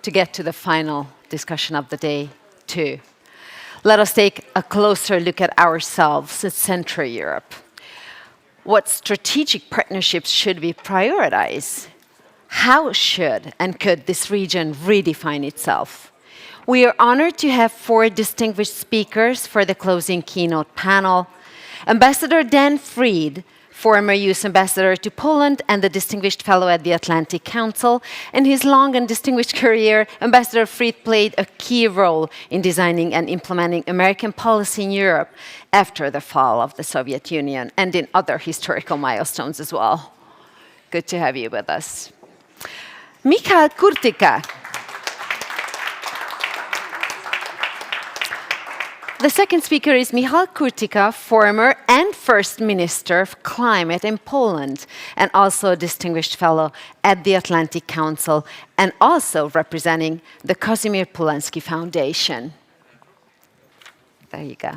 to get to the final discussion of the day, too. Let us take a closer look at ourselves in Central Europe. What strategic partnerships should we prioritize? How should and could this region redefine itself? We are honored to have 4 distinguished speakers for the closing keynote panel. Ambassador Dan Fried, former US Ambassador to Poland and the Distinguished Fellow at the Atlantic Council. In his long and distinguished career, Ambassador Fried played a key role in designing and implementing American policy in Europe after the fall of the Soviet Union and in other historical milestones as well. Good to have you with us. Michal Kurtyka. The second speaker is Michal Kurtyka, former and first Minister of Climate in Poland, and also a distinguished fellow at the Atlantic Council, and also representing the Casimir Pulaski Foundation. There you go.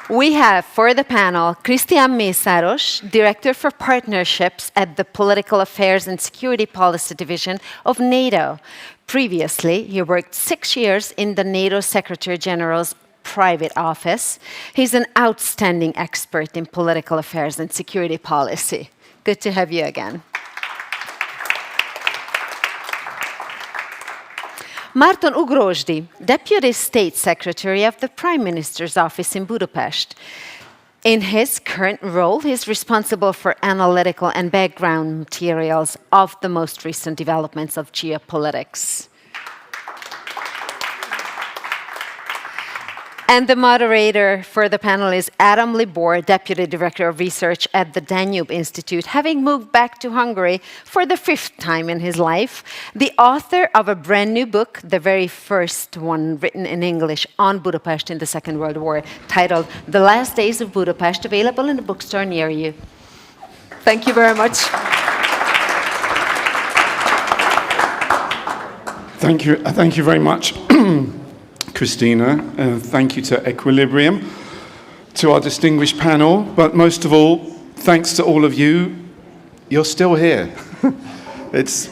We have for the panel Krisztián Mészáros, Director for Partnerships at the Political Affairs and Security Policy Division of NATO. Previously, he worked 6 years in the NATO Secretary General's private office. He's an outstanding expert in political affairs and security policy. Good to have you again. Márton Ugrósdy, Deputy State Secretary of the Prime Minister's Office in Budapest. In his current role, he is responsible for analytical and background materials of the most recent developments of geopolitics. And the moderator for the panel is Lebor, Deputy Director of Research at the Danube Institute, having moved back to Hungary for the 5th time in his life, the author of a brand new book, the very first one written in English on Budapest in the Second World War, titled The Last Days of Budapest, available in a bookstore near you. Thank you very much. Thank you very much. Christina, thank you to Equilibrium, to our distinguished panel, but most of all, thanks to all of you. You're still here.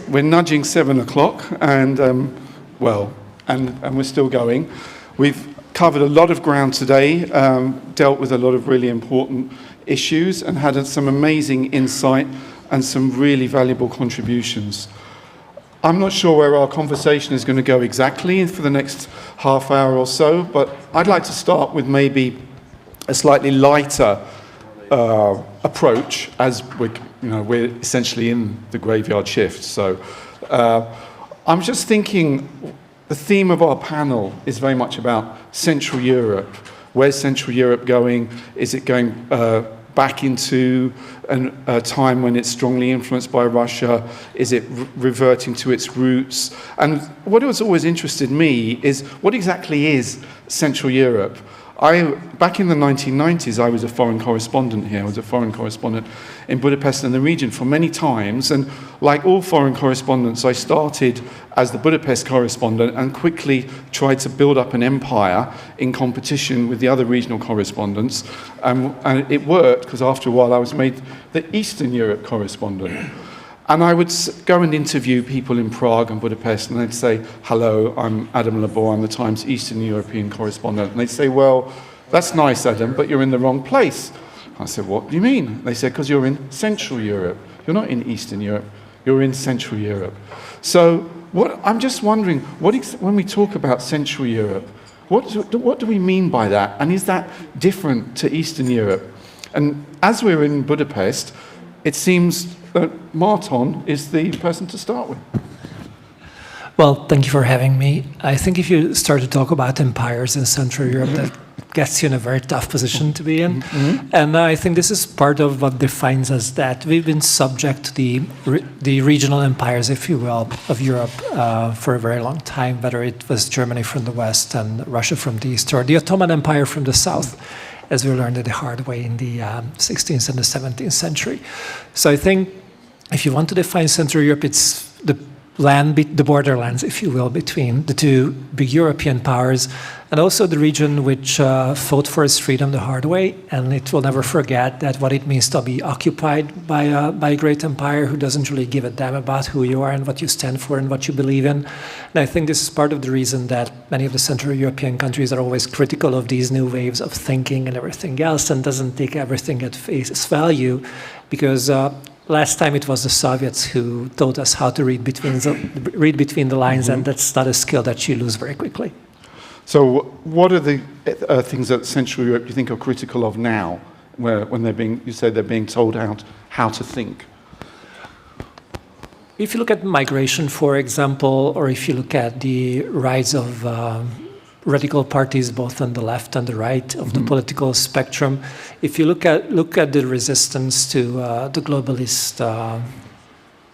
We're nudging 7 o'clock, and we're still going. We've covered a lot of ground today, dealt with a lot of really important issues, and had some amazing insight and some really valuable contributions. I'm not sure where our conversation is going to go exactly for the next half hour or so, but I'd like to start with maybe a slightly lighter approach, as we're essentially in the graveyard shift. So I'm just thinking the theme of our panel is very much about Central Europe. Where's Central Europe going? Is it going back into a time when it's strongly influenced by Russia? Is it reverting to its roots? And what has always interested me is what exactly is Central Europe? Back in the 1990s, I was a foreign correspondent here. I was a foreign correspondent in Budapest and the region for many times. And like all foreign correspondents, I started as the Budapest correspondent and quickly tried to build up an empire in competition with the other regional correspondents. And it worked, because after a while I was made the Eastern Europe correspondent. And I would go and interview people in Prague and Budapest, and they'd say, hello, I'm Adam Lebor, I'm the Times Eastern European correspondent. And they'd say, well, that's nice, Adam, but you're in the wrong place. I said, what do you mean? They said, because you're in Central Europe. You're not in Eastern Europe, you're in Central Europe. So I'm just wondering, when we talk about Central Europe, what do we mean by that? And is that different to Eastern Europe? And as we're in Budapest, it seems that Márton is the person to start with. Well, thank you for having me. I think if you start to talk about empires in Central Europe, that gets you in a very tough position to be in. Mm-hmm. And I think this is part of what defines us, that we've been subject to the regional empires, if you will, of Europe for a very long time, whether it was Germany from the west and Russia from the east, or the Ottoman Empire from the south, as we learned it the hard way in the 16th and the 17th century. So I think if you want to define Central Europe, it's the the borderlands, if you will, between the two big European powers, and also the region which fought for its freedom the hard way, and it will never forget that what it means to be occupied by a great empire who doesn't really give a damn about who you are and what you stand for and what you believe in. And I think this is part of the reason that many of the Central European countries are always critical of these new waves of thinking and everything else, and doesn't take everything at face value, because last time it was the Soviets who taught us how to read between the lines, and that's not a skill that you lose very quickly. So what are the things that Central Europe you think are critical of now, when you say they're being told how to think? If you look at migration, for example, or if you look at the rise of radical parties both on the left and the right of the political spectrum, if you look at the resistance to the globalist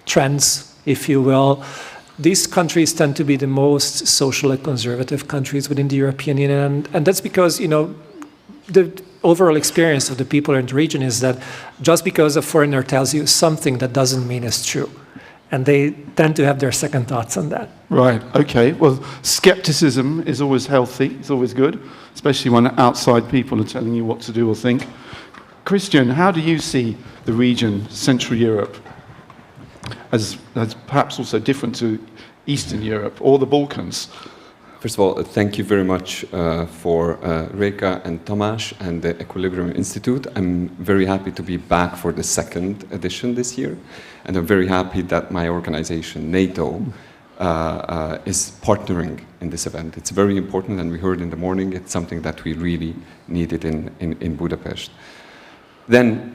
trends, if you will, these countries tend to be the most socially conservative countries within the European Union, and that's because, you know, the overall experience of the people in the region is that just because a foreigner tells you something, that doesn't mean it's true. And they tend to have their second thoughts on that. Right, okay. Well, skepticism is always healthy, it's always good, especially when outside people are telling you what to do or think. Krisztián, how do you see the region, Central Europe, as perhaps also different to Eastern Europe or the Balkans? First of all, thank you very much for Reka and Tomasz and the Equilibrium Institute. I'm very happy to be back for the second edition this year. And I'm very happy that my organization, NATO, is partnering in this event. It's very important, and we heard in the morning, it's something that we really needed in Budapest. Then,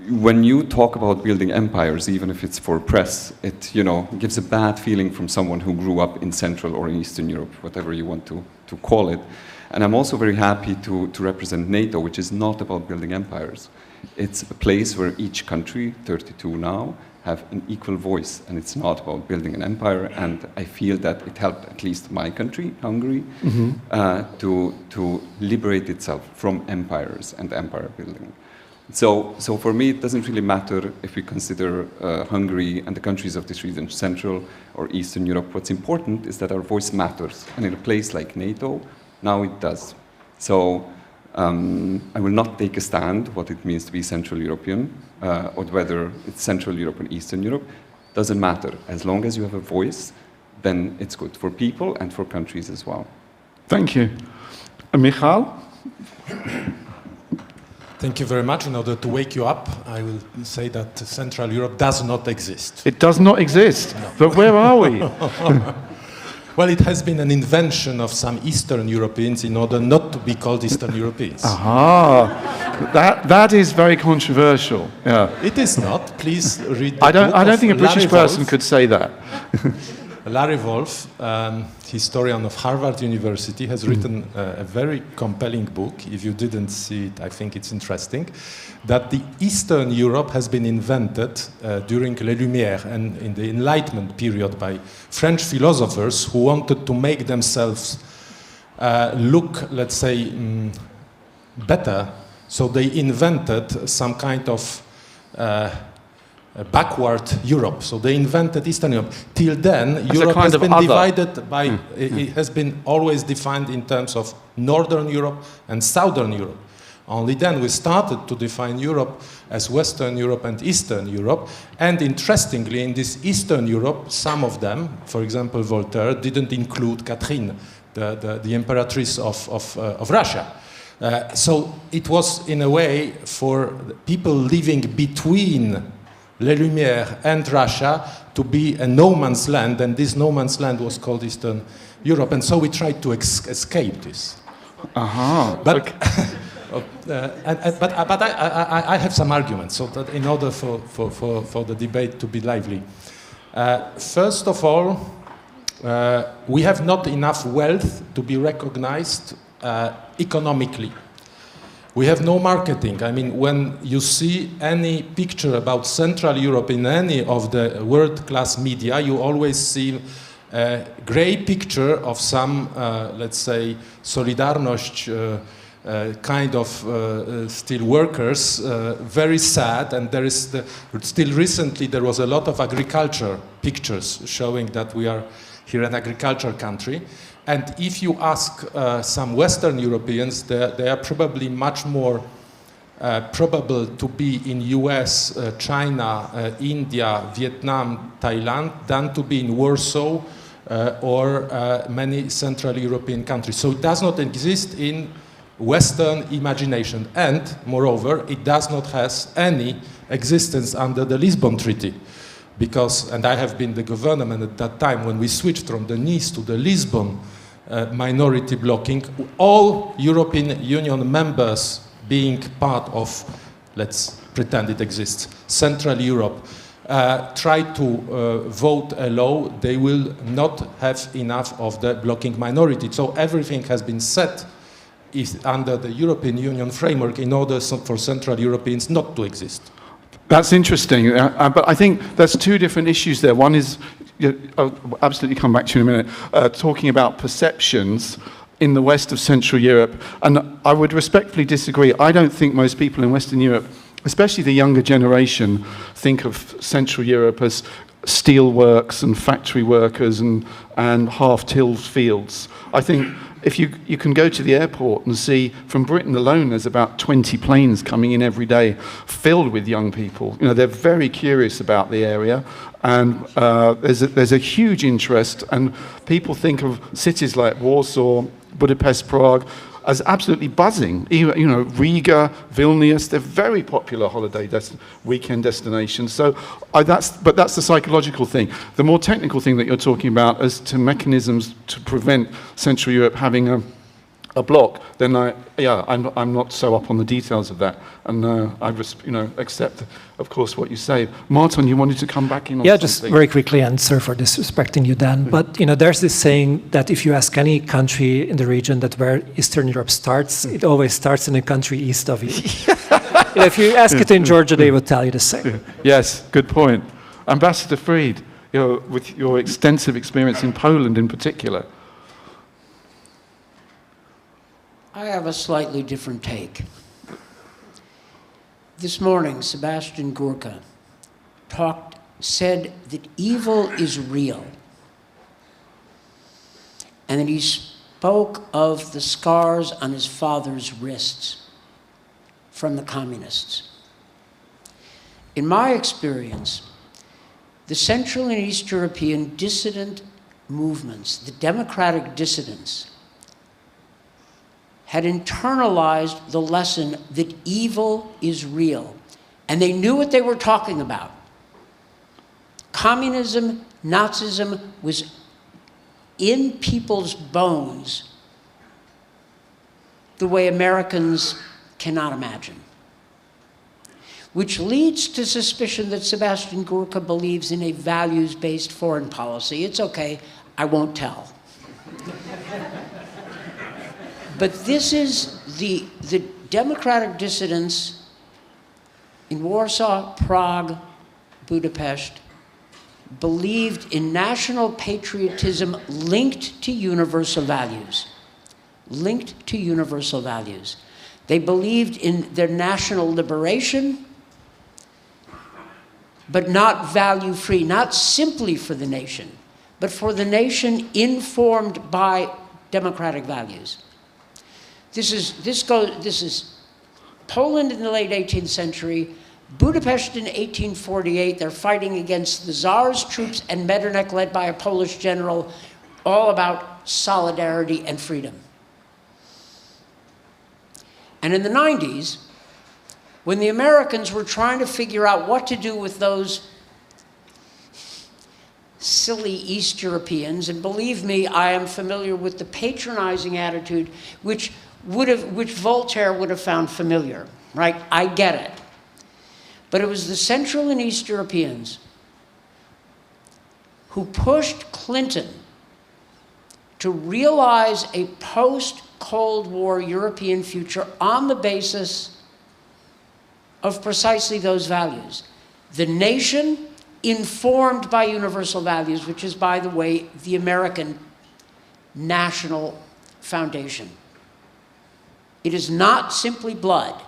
when you talk about building empires, even if it's for press, it gives a bad feeling from someone who grew up in Central or in Eastern Europe, whatever you want to call it. And I'm also very happy to represent NATO, which is not about building empires. It's a place where each country, 32 now, have an equal voice, and it's not about building an empire. And I feel that it helped at least my country, Hungary, to liberate itself from empires and empire building. So for me, it doesn't really matter if we consider Hungary and the countries of this region, Central or Eastern Europe. What's important is that our voice matters. And in a place like NATO, now it does. So I will not take a stand what it means to be Central European, or whether it's Central Europe or Eastern Europe. Doesn't matter. As long as you have a voice, then it's good for people and for countries as well. Thank you. Michal? Thank you very much. In order to wake you up, I will say that Central Europe does not exist. It does not exist? No. But where are we? Well, it has been an invention of some Eastern Europeans in order not to be called Eastern Europeans. Aha, that is very controversial. Yeah. It is not. Please read the I don't think a British person could say that. Larry Wolff, historian of Harvard University, has written a very compelling book. If you didn't see it, I think it's interesting, that the Eastern Europe has been invented during Les Lumières and in the Enlightenment period by French philosophers who wanted to make themselves look, let's say, better. So they invented some kind of backward Europe. So they invented Eastern Europe. Till then, Europe has been divided by, it has been always defined in terms of Northern Europe and Southern Europe. Only then we started to define Europe as Western Europe and Eastern Europe. And interestingly, in this Eastern Europe, some of them, for example, Voltaire, didn't include Catherine, the Imperatrice of Russia. So it was, in a way, for people living between Les Lumières and Russia to be a no man's land, and this no man's land was called Eastern Europe, and so we tried to escape this. But I have some arguments, so that in order for the debate to be lively. First of all, we have not enough wealth to be recognized economically. We have no marketing. I mean, when you see any picture about Central Europe in any of the world-class media, you always see a grey picture of some, let's say, Solidarność kind of steel workers, very sad, and there is still recently there was a lot of agriculture pictures showing that we are here an agricultural country. And if you ask some Western Europeans, they are probably much more probable to be in US, China, India, Vietnam, Thailand than to be in Warsaw or many Central European countries. So it does not exist in Western imagination, and moreover, it does not have any existence under the Lisbon Treaty. Because, and I have been the government at that time, when we switched from the Nice to the Lisbon minority blocking, all European Union members being part of, let's pretend it exists, Central Europe, try to vote a law, they will not have enough of the blocking minority. So everything has been set under the European Union framework in order for Central Europeans not to exist. That's interesting, but I think there's two different issues there. One is, I'll absolutely come back to you in a minute, talking about perceptions in the west of Central Europe, and I would respectfully disagree. I don't think most people in Western Europe, especially the younger generation, think of Central Europe as steelworks and factory workers and half-tilled fields. I think if you can go to the airport and see, from Britain alone, there's about 20 planes coming in every day filled with young people. You know, they're very curious about the area, and there's a huge interest, and people think of cities like Warsaw, Budapest, Prague, as absolutely buzzing. You know, Riga, Vilnius, they're very popular holiday weekend destinations. So that's the psychological thing. The more technical thing that you're talking about as to mechanisms to prevent Central Europe having a block, then I'm not so up on the details of that, and I accept, of course, what you say. Márton, you wanted to come back in on something? Just very quickly, and sorry for disrespecting you, Dan, but there's this saying that if you ask any country in the region that where Eastern Europe starts, it always starts in a country east of it. If you ask it in Georgia, they will tell you the same. Yes, good point. Ambassador Fried, with your extensive experience in Poland in particular. I have a slightly different take. This morning, Sebastian Gorka said that evil is real, and that he spoke of the scars on his father's wrists from the communists. In my experience, the Central and East European dissident movements, the democratic dissidents, had internalized the lesson that evil is real. And they knew what they were talking about. Communism, Nazism was in people's bones the way Americans cannot imagine. Which leads to suspicion that Sebastian Gorka believes in a values-based foreign policy. It's okay, I won't tell. But this is the democratic dissidents in Warsaw, Prague, Budapest, believed in national patriotism linked to universal values. Linked to universal values. They believed in their national liberation, but not value-free, not simply for the nation, but for the nation informed by democratic values. This is Poland in the late 18th century, Budapest in 1848. They're fighting against the Tsar's troops and Metternich, led by a Polish general, all about solidarity and freedom. And in the 90s, when the Americans were trying to figure out what to do with those silly East Europeans, and believe me, I am familiar with the patronizing attitude which Voltaire would have found familiar, right? I get it. But it was the Central and East Europeans who pushed Clinton to realize a post-Cold War European future on the basis of precisely those values. The nation informed by universal values, which is, by the way, the American national foundation. It is not simply blood.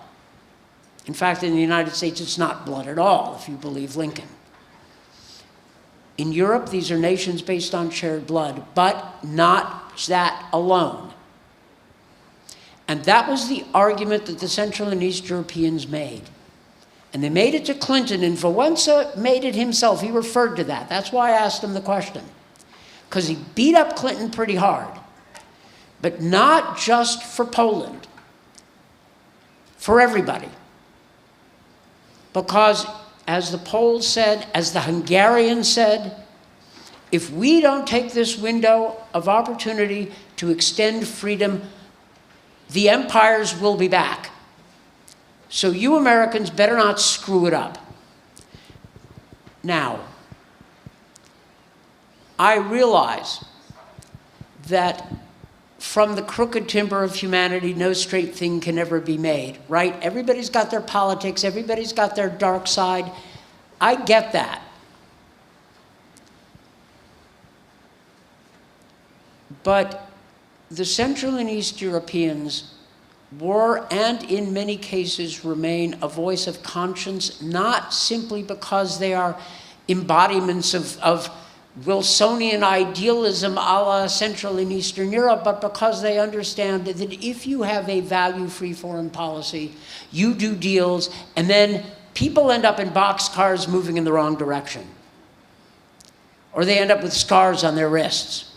In fact, in the United States, it's not blood at all, if you believe Lincoln. In Europe, these are nations based on shared blood, but not that alone. And that was the argument that the Central and East Europeans made. And they made it to Clinton, and Wałęsa made it himself. He referred to that. That's why I asked him the question. Because he beat up Clinton pretty hard. But not just for Poland. For everybody. Because, as the Poles said, as the Hungarians said, if we don't take this window of opportunity to extend freedom, the empires will be back. So you Americans better not screw it up. Now, I realize that from the crooked timber of humanity, no straight thing can ever be made, right? Everybody's got their politics, everybody's got their dark side. I get that. But the Central and East Europeans were, and in many cases remain, a voice of conscience, not simply because they are embodiments of Wilsonian idealism a la Central and Eastern Europe, but because they understand that if you have a value-free foreign policy, you do deals, and then people end up in boxcars moving in the wrong direction. Or they end up with scars on their wrists.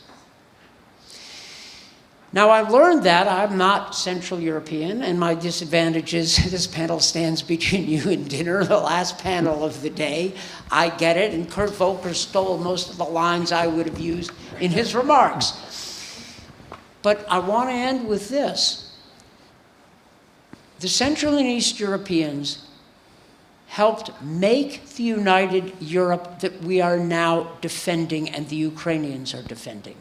Now, I've learned that I'm not Central European, and my disadvantage is this panel stands between you and dinner, the last panel of the day. I get it, and Kurt Volker stole most of the lines I would have used in his remarks. But I want to end with this. The Central and East Europeans helped make the united Europe that we are now defending and the Ukrainians are defending.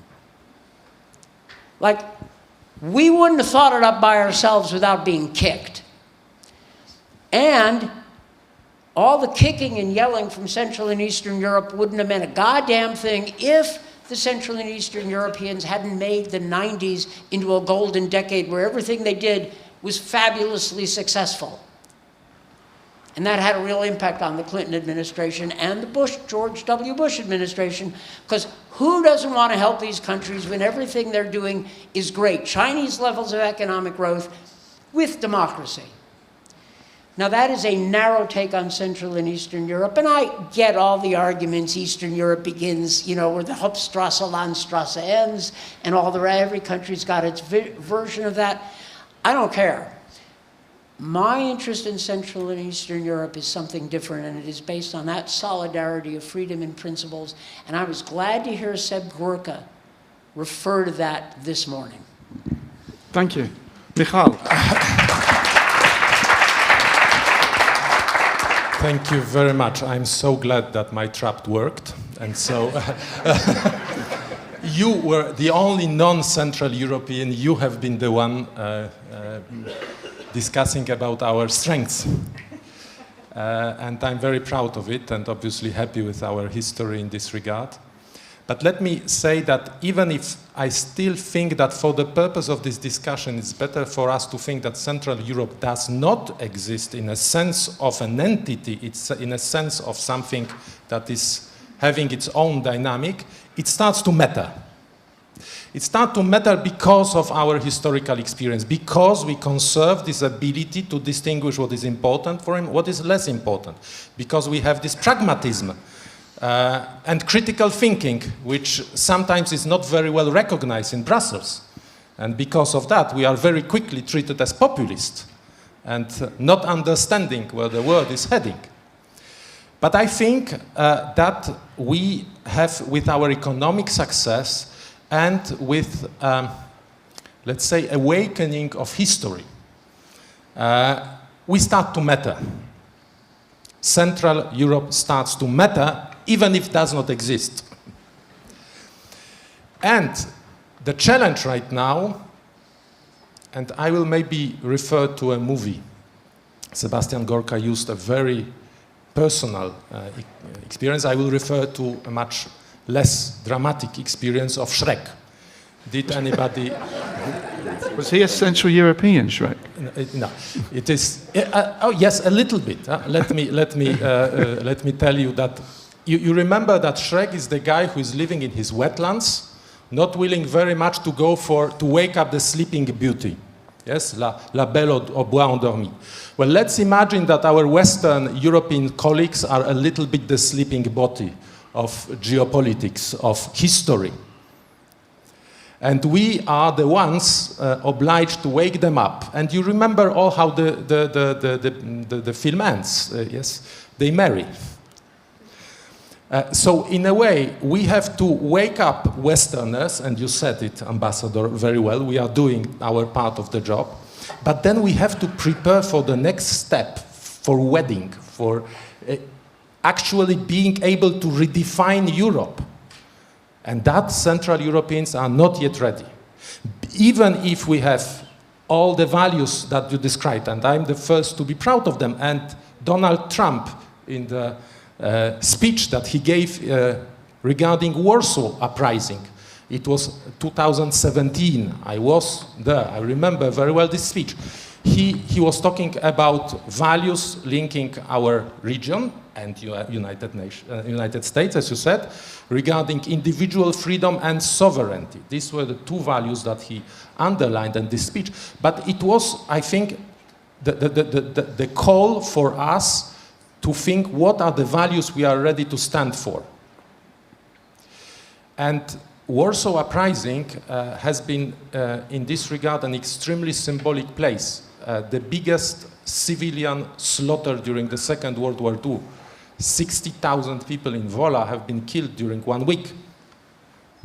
Like, we wouldn't have thought it up by ourselves without being kicked. And all the kicking and yelling from Central and Eastern Europe wouldn't have meant a goddamn thing if the Central and Eastern Europeans hadn't made the 90s into a golden decade where everything they did was fabulously successful. And that had a real impact on the Clinton administration and the George W. Bush administration, because who doesn't want to help these countries when everything they're doing is great? Chinese levels of economic growth with democracy. Now, that is a narrow take on Central and Eastern Europe, and I get all the arguments. Eastern Europe begins, where the Hauptstrasse, Landstrasse ends, and every country's got its version of that. I don't care. My interest in Central and Eastern Europe is something different, and it is based on that solidarity of freedom and principles. And I was glad to hear Seb Gorka refer to that this morning. Thank you. Michal. Thank you very much. I'm so glad that my trap worked. And so you were the only non-Central European. You have been the one discussing about our strengths. And I'm very proud of it and obviously happy with our history in this regard. But let me say that even if I still think that for the purpose of this discussion, it's better for us to think that Central Europe does not exist in a sense of an entity, it's in a sense of something that is having its own dynamic, it starts to matter. It starts to matter because of our historical experience, because we conserve this ability to distinguish what is important for him, what is less important, because we have this pragmatism and critical thinking, which sometimes is not very well recognized in Brussels. And because of that, we are very quickly treated as populists and not understanding where the world is heading. But I think that we have, with our economic success, and with, let's say, awakening of history, we start to matter. Central Europe starts to matter, even if it does not exist. And the challenge right now, and I will maybe refer to a movie. Sebastian Gorka used a very personal experience. I will refer to a much less dramatic experience of Shrek. Did anybody Was he a Central European, Shrek? No, it is. Oh yes, a little bit. Let me tell you that you remember that Shrek is the guy who is living in his wetlands, not willing very much to to wake up the sleeping beauty. Yes, la belle au bois endormi. Well, let's imagine that our Western European colleagues are a little bit the sleeping body of geopolitics, of history. And we are the ones obliged to wake them up. And you remember all how the film ends, yes? They marry. So in a way, we have to wake up Westerners, and you said it, Ambassador, very well. We are doing our part of the job. But then we have to prepare for the next step, for wedding, for actually being able to redefine Europe. And that Central Europeans are not yet ready. Even if we have all the values that you described, and I'm the first to be proud of them, and Donald Trump in the speech that he gave regarding Warsaw uprising. It was 2017. I was there. I remember very well this speech. He was talking about values linking our region and United States, as you said, regarding individual freedom and sovereignty. These were the two values that he underlined in this speech. But it was, I think, the call for us to think what are the values we are ready to stand for. And Warsaw Uprising has been, in this regard, an extremely symbolic place. The biggest civilian slaughter during the Second World War II. 60,000 people in Wola have been killed during 1 week.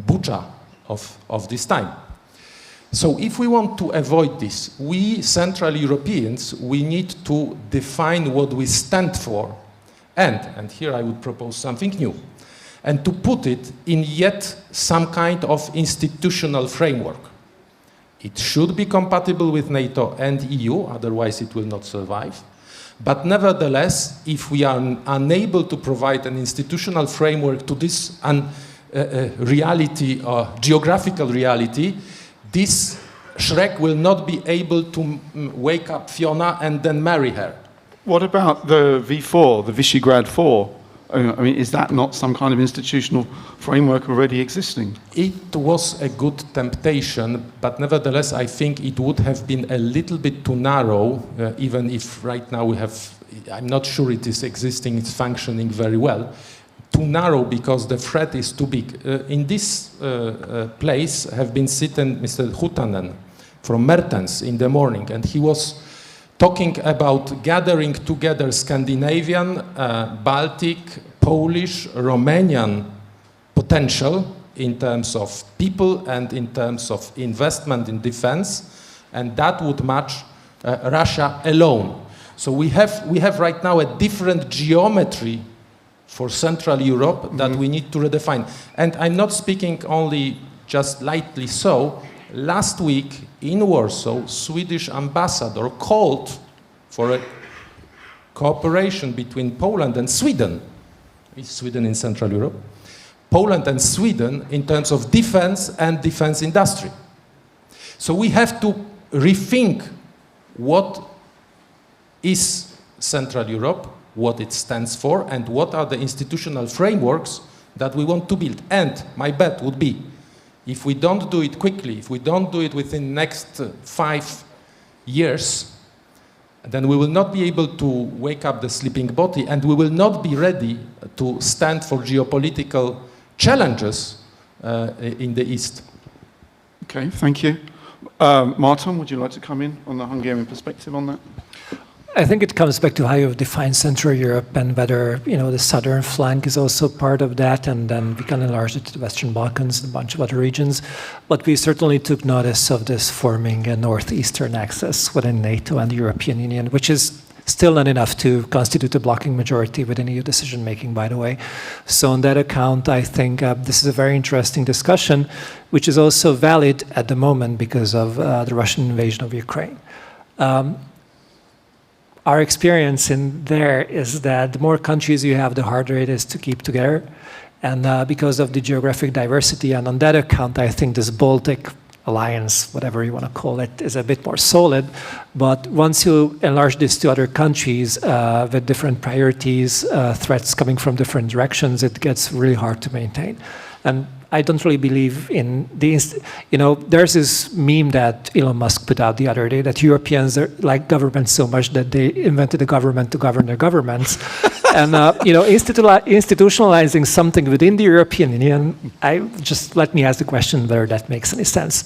Bucha of this time. So if we want to avoid this, we Central Europeans, we need to define what we stand for. And here I would propose something new, and to put it in yet some kind of institutional framework. It should be compatible with NATO and EU, otherwise it will not survive. But nevertheless, if we are unable to provide an institutional framework to this reality, geographical reality, this Shrek will not be able to wake up Fiona and then marry her. What about the V4, the Visegrad 4? I mean, is that not some kind of institutional framework already existing? It was a good temptation, but nevertheless, I think it would have been a little bit too narrow, even if right now we have, I'm not sure it is existing, it's functioning very well. Too narrow because the threat is too big. In this place have been sitting Mr. Hutanen from Mertens in the morning, and he was talking about gathering together Scandinavian, Baltic, Polish, Romanian potential in terms of people and in terms of investment in defense, and that would match Russia alone. So we have right now a different geometry for Central Europe that we need to redefine. And I'm not speaking only just lightly so. Last week in Warsaw, Swedish ambassador called for a cooperation between Poland and Sweden. Is Sweden in Central Europe? Poland and Sweden in terms of defense and defense industry. So we have to rethink what is Central Europe, what it stands for, and what are the institutional frameworks that we want to build. And my bet would be, if we don't do it quickly, if we don't do it within the next 5 years, then we will not be able to wake up the sleeping body, and we will not be ready to stand for geopolitical challenges in the East. Okay, thank you. Márton, would you like to come in on the Hungarian perspective on that? I think it comes back to how you've defined Central Europe and whether, the southern flank is also part of that, and then we can enlarge it to the Western Balkans and a bunch of other regions. But we certainly took notice of this forming a northeastern axis within NATO and the European Union, which is still not enough to constitute a blocking majority within EU decision-making, by the way. So on that account, I think this is a very interesting discussion, which is also valid at the moment because of the Russian invasion of Ukraine. Our experience in there is that the more countries you have, the harder it is to keep together. And because of the geographic diversity, and on that account, I think this Baltic alliance, whatever you want to call it, is a bit more solid. But once you enlarge this to other countries with different priorities, threats coming from different directions, it gets really hard to maintain. And I don't really believe in the, there's this meme that Elon Musk put out the other day that Europeans are like governments so much that they invented a government to govern their governments. And, institutionalizing something within the European Union, let me ask the question whether that makes any sense.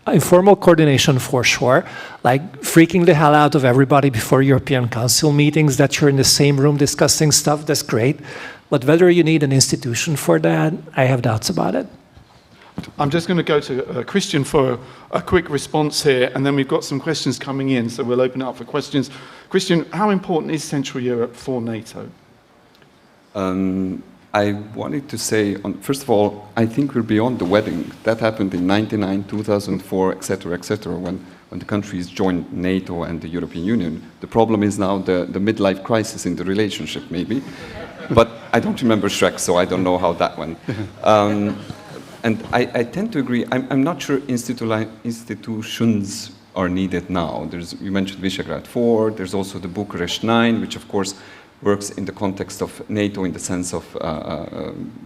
Informal coordination for sure, like freaking the hell out of everybody before European Council meetings that you're in the same room discussing stuff, that's great. But whether you need an institution for that, I have doubts about it. I'm just going to go to Krisztián for a quick response here, and then we've got some questions coming in, so we'll open it up for questions. Krisztián, how important is Central Europe for NATO? I wanted to say, first of all, I think we're beyond the wedding. That happened in 1999, 2004, etc., when the countries joined NATO and the European Union. The problem is now the midlife crisis in the relationship, maybe. But I don't remember Shrek, so I don't know how that went. And I tend to agree. I'm not sure institutions are needed now. You mentioned Visegrad 4. There's also the Bucharest 9, which of course works in the context of NATO in the sense of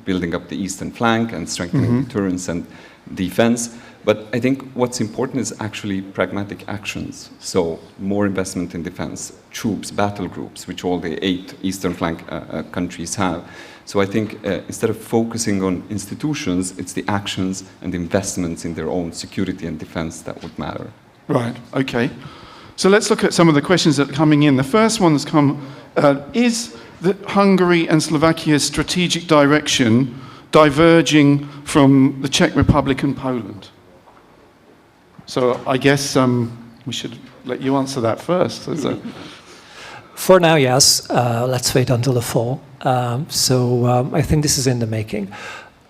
building up the eastern flank and strengthening deterrence and defense. But I think what's important is actually pragmatic actions. So more investment in defense, troops, battle groups, which all the 8 eastern flank countries have. So I think instead of focusing on institutions, it's the actions and investments in their own security and defense that would matter. Right, okay. So let's look at some of the questions that are coming in. The first one that's come, is Hungary and Slovakia's strategic direction diverging from the Czech Republic and Poland? So I guess we should let you answer that first. For now, yes. Let's wait until the fall. I think this is in the making.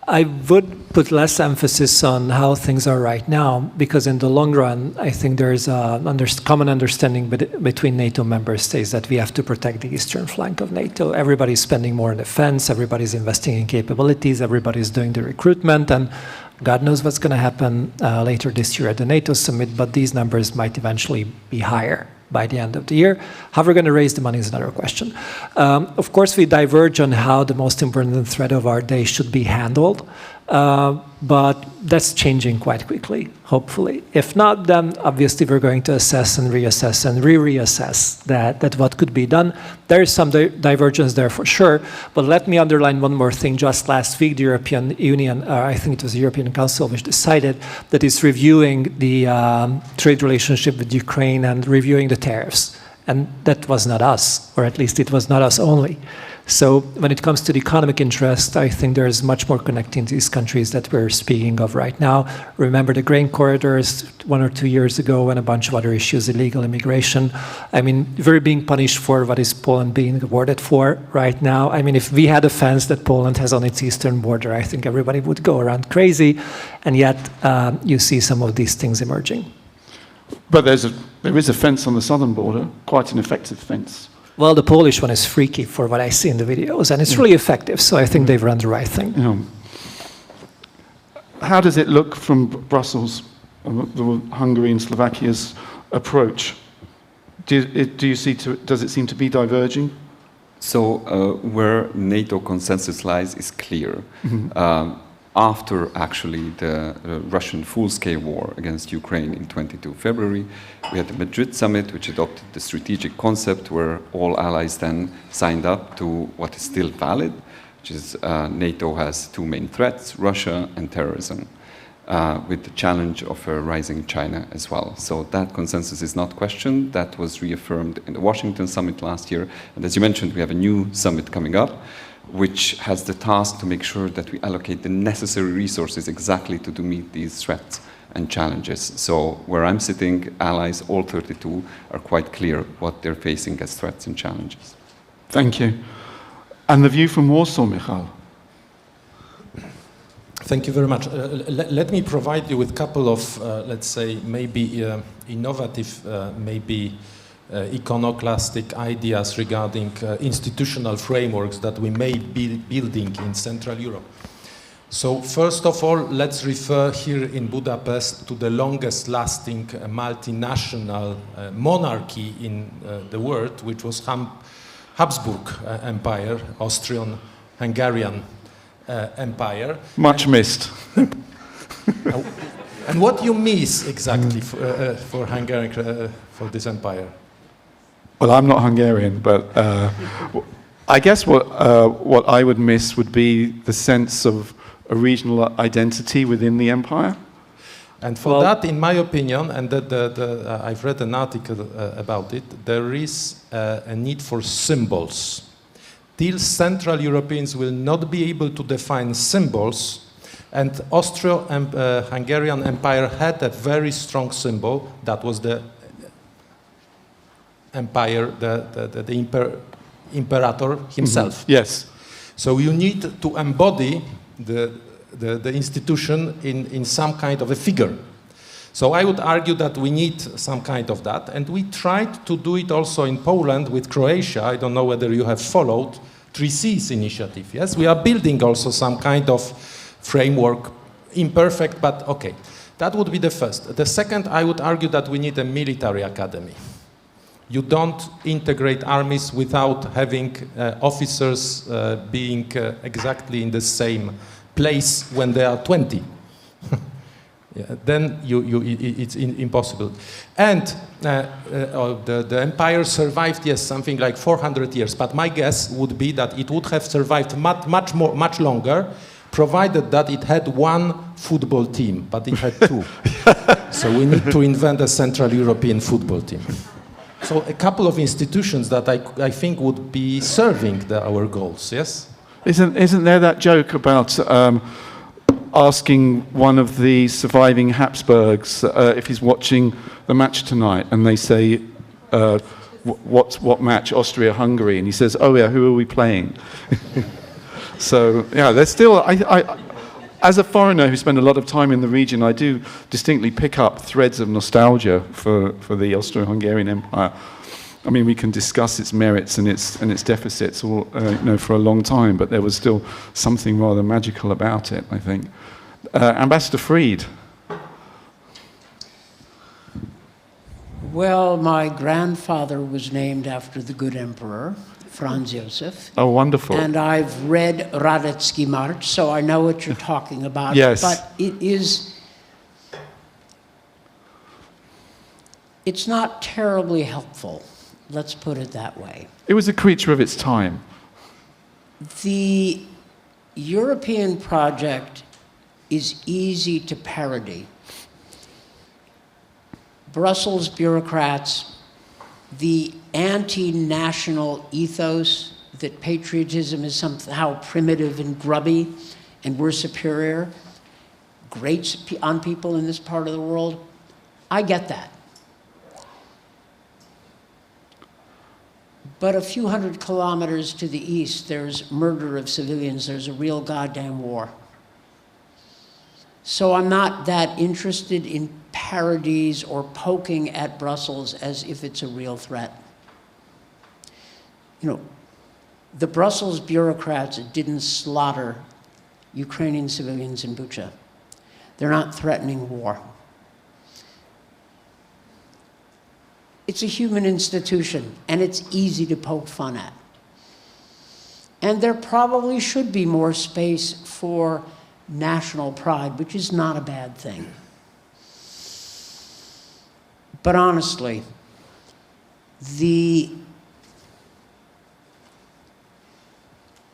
I would put less emphasis on how things are right now, because in the long run, I think there is a common understanding between NATO member states that we have to protect the eastern flank of NATO. Everybody's spending more on defense, everybody's investing in capabilities, everybody's doing the recruitment, and God knows what's going to happen later this year at the NATO summit, but these numbers might eventually be higher by the end of the year. How we're going to raise the money is another question. Of course, we diverge on how the most important threat of our day should be handled, but that's changing quite quickly, hopefully. If not, then obviously we're going to assess and reassess and reassess that what could be done. There is some divergence there for sure, but let me underline one more thing. Just last week, the European Union, I think it was the European Council, which decided that it's reviewing the trade relationship with Ukraine and reviewing the tariffs. And that was not us, or at least it was not us only. So when it comes to the economic interest, I think there is much more connecting these countries that we're speaking of right now. Remember the grain corridors 1 or 2 years ago and a bunch of other issues, illegal immigration. I mean, we're being punished for what is Poland being awarded for right now. I mean, if we had a fence that Poland has on its eastern border, I think everybody would go around crazy. And yet you see some of these things emerging. But there is a fence on the southern border, quite an effective fence. Well, the Polish one is freaky for what I see in the videos, and it's really effective, so I think they've run the right thing. Yeah. How does it look from Brussels, the Hungary and Slovakia's approach? Does it seem to be diverging? So where NATO consensus lies is clear. After actually the Russian full-scale war against Ukraine in 22 February, we had the Madrid summit, which adopted the strategic concept where all allies then signed up to what is still valid, which is NATO has 2 main threats, Russia and terrorism, with the challenge of a rising China as well. So that consensus is not questioned. That was reaffirmed in the Washington summit last year. And as you mentioned, we have a new summit coming up, which has the task to make sure that we allocate the necessary resources exactly to meet these threats and challenges. So where I'm sitting, allies, all 32, are quite clear what they're facing as threats and challenges. Thank you. And the view from Warsaw, Michal? Thank you very much. Let me provide you with a couple of, let's say, maybe innovative, maybe iconoclastic ideas regarding institutional frameworks that we may be building in Central Europe. So first of all, let's refer here in Budapest to the longest lasting multinational monarchy in the world, which was Habsburg Empire, Austrian-Hungarian Empire. Much missed. And what you miss exactly for Hungary, for this empire? Well, I'm not Hungarian, but I guess what I would miss would be the sense of a regional identity within the empire. And for that, in my opinion, and I've read an article about it, there is a need for symbols. Till Central Europeans will not be able to define symbols, and Austro-Hungarian Empire had a very strong symbol, that was the empire, the imperator himself. Mm-hmm. Yes. So you need to embody the institution in some kind of a figure. So I would argue that we need some kind of that, and we tried to do it also in Poland with Croatia. I don't know whether you have followed 3Cs initiative. Yes, we are building also some kind of framework, imperfect, but okay. That would be the first. The second, I would argue that we need a military academy. You don't integrate armies without having officers being exactly in the same place when they are 20. Yeah, then it's impossible. And the empire survived, yes, something like 400 years. But my guess would be that it would have survived much longer, provided that it had one football team, but it had two. So we need to invent a Central European football team. So a couple of institutions that I think would be serving our goals, yes? Isn't there that joke about asking one of the surviving Habsburgs if he's watching the match tonight, and they say, what match? Austria-Hungary. And he says, oh yeah, who are we playing? So, yeah, there's still, as a foreigner who spent a lot of time in the region, I do distinctly pick up threads of nostalgia for the Austro-Hungarian Empire. I mean, we can discuss its merits and its deficits for a long time, but there was still something rather magical about it, I think. Ambassador Fried. Well, my grandfather was named after the good emperor, Franz Josef. Oh, wonderful. And I've read Radetzky March, so I know what you're talking about. Yes. But it's not terribly helpful. Let's put it that way. It was a creature of its time. The European project is easy to parody. Brussels bureaucrats, the anti-national ethos that patriotism is somehow primitive and grubby and we're superior, grates on people in this part of the world. I get that. But a few hundred kilometers to the east, there's murder of civilians. There's a real goddamn war. So I'm not that interested in parodies or poking at Brussels as if it's a real threat. You know, the Brussels bureaucrats didn't slaughter Ukrainian civilians in Bucha. They're not threatening war. It's a human institution, and it's easy to poke fun at. And there probably should be more space for national pride, which is not a bad thing. But honestly,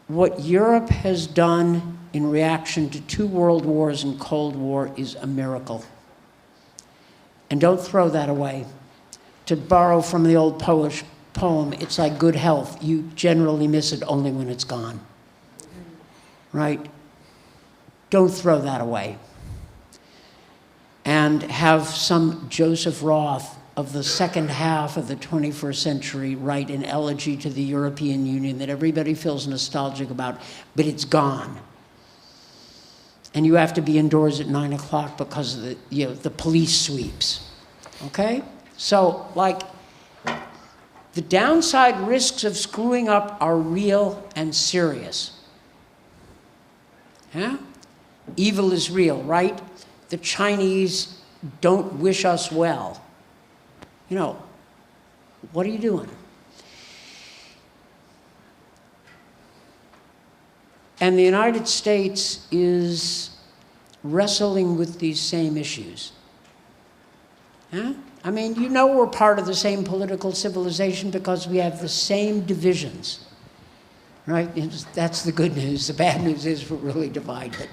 what Europe has done in reaction to 2 world wars and Cold War is a miracle. And don't throw that away. To borrow from the old Polish poem, it's like good health. You generally miss it only when it's gone. Right? Don't throw that away. And have some Joseph Roth of the second half of the 21st century write an elegy to the European Union that everybody feels nostalgic about, but it's gone. And you have to be indoors at 9 o'clock because of the police sweeps. Okay? So, like, the downside risks of screwing up are real and serious. Yeah? Evil is real, right? The Chinese don't wish us well. You know, what are you doing? And the United States is wrestling with these same issues. Huh? I mean, you know we're part of the same political civilization because we have the same divisions, right? That's the good news. The bad news is we're really divided.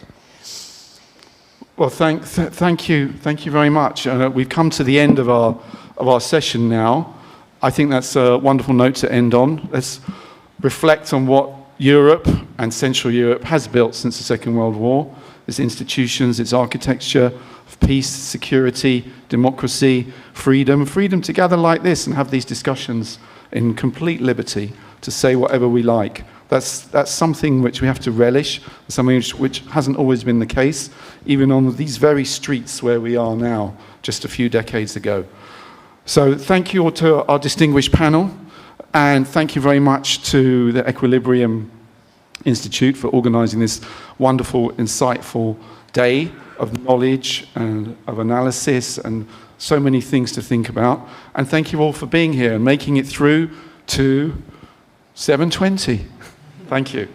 Well, thank you very much. We've come to the end of our session now. I think that's a wonderful note to end on. Let's reflect on what Europe and Central Europe has built since the Second World War, its institutions, its architecture of peace, security, democracy, freedom to gather like this and have these discussions in complete liberty to say whatever we like. That's something which we have to relish, something which hasn't always been the case, even on these very streets where we are now, just a few decades ago. So thank you all to our distinguished panel, and thank you very much to the Equilibrium Institute for organizing this wonderful, insightful day of knowledge and of analysis and so many things to think about. And thank you all for being here and making it through to 7:20. Thank you.